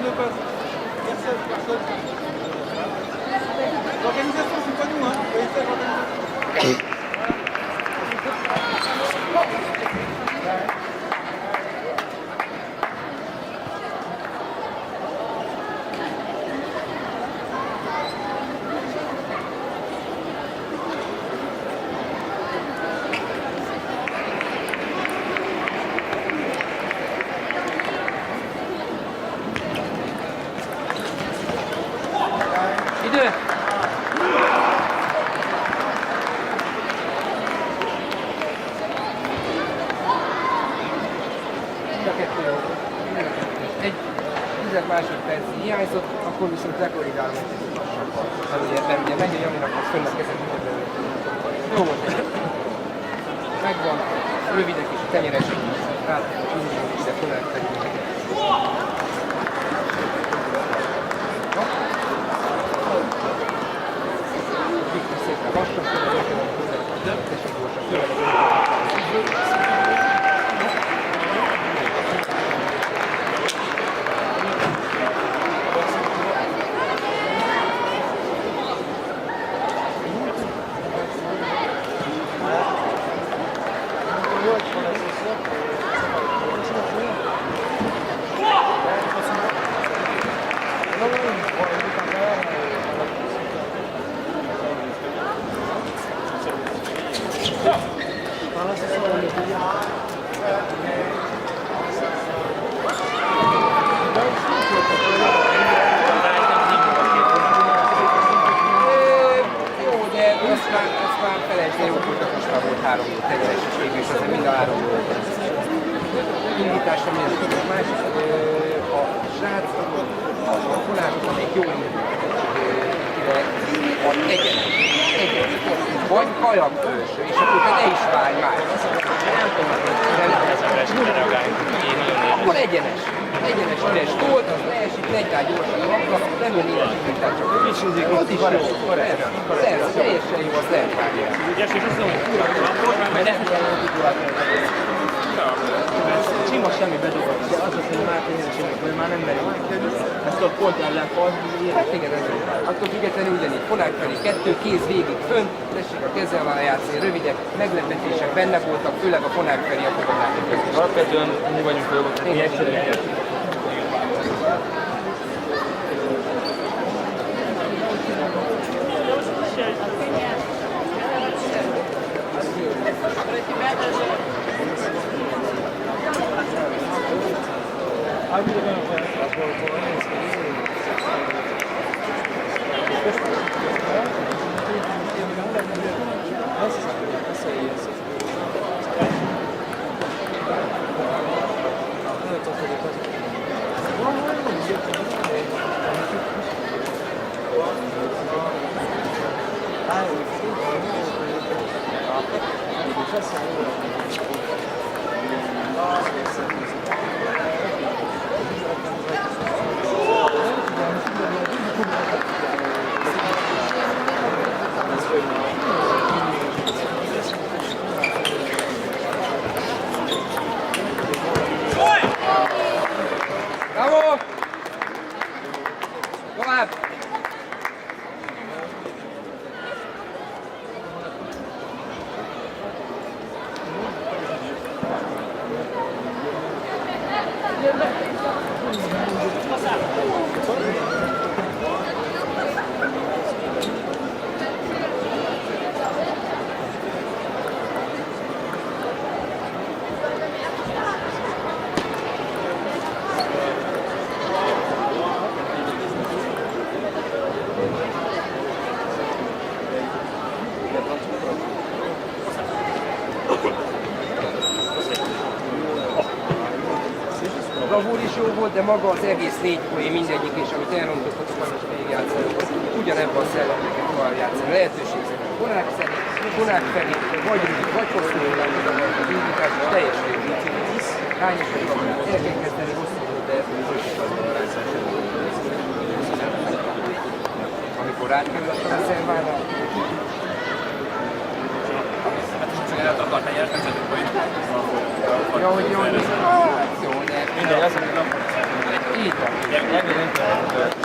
deux passes. Personne, personne. L'organisation, c'est pas nous, hein. Vous voyez ça, l'organisation. Másodperc hiányzott, akkor viszont lekorrigálom egy kicsit lassabban. Mert ugye megy a Janinak, az fönn a kezed mindenben. Jó volt egy. Megvan, rövidek és tenyeresek is. Ráadtuk a indulók ide, föleltek. Viktor szépen lassan, föleltek. Tessék gyorsan, föleltek. Indításra miért a másik, a srác, a fonások, amelyik jól egyenes, vagy kajakfős, és akkor te ne is várj már. Nem tudom, akkor egyenes üres tolt, az leesik, megy rá gyorsan a labda, nem jön éles indítás, csak ott is jó, erre, teljesen jó, az lehet várja. Mert nem Csima semmi bedobott, de az az, hogy már tényleg hogy már nem merül. Ezt a pont ellen fordulni. Hát igen, ez attól függetlenül ugyanígy. Fonák felé kettő, kéz végig fönt, tessék a keze alá játszani, rövidek, meglepetések benne voltak, főleg a fonák felé a fogadások között. Alapvetően mi vagyunk jobban, mi egyszerűen. Bravo! Tovább! Bravúr is jó volt, de maga az egész 4 poé mindegyik, és amit elrontottatok, amit végigjátszani, ugyanebben a szellemeket tovább játszani. Lehetőség szerint Fonák felé, vagy rövid, vagy hosszú irányban az indítás, és teljesen jó. Hányosan kapnak, el kell kezdeni hosszú, de amikor átkerül a szervára, El akart egy elkezdeni, hogy jó, de... mindegy, az, amit nem Így van. Ebből nem kell.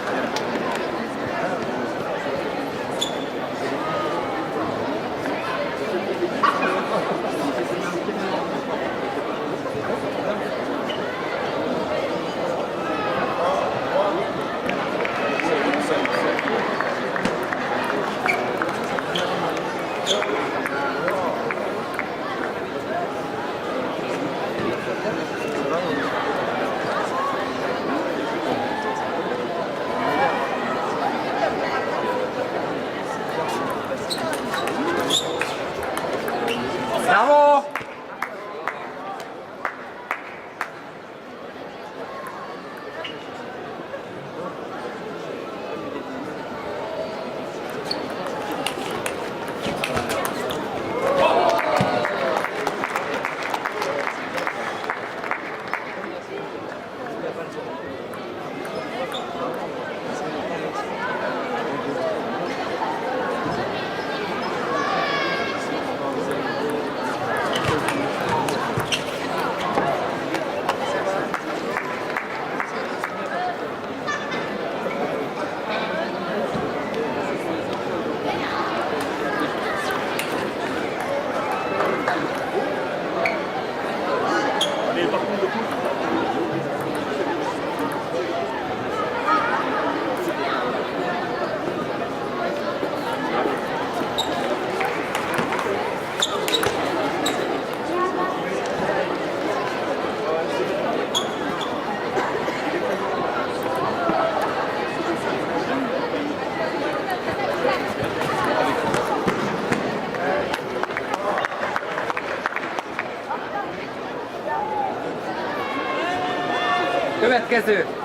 Bravo! Következő!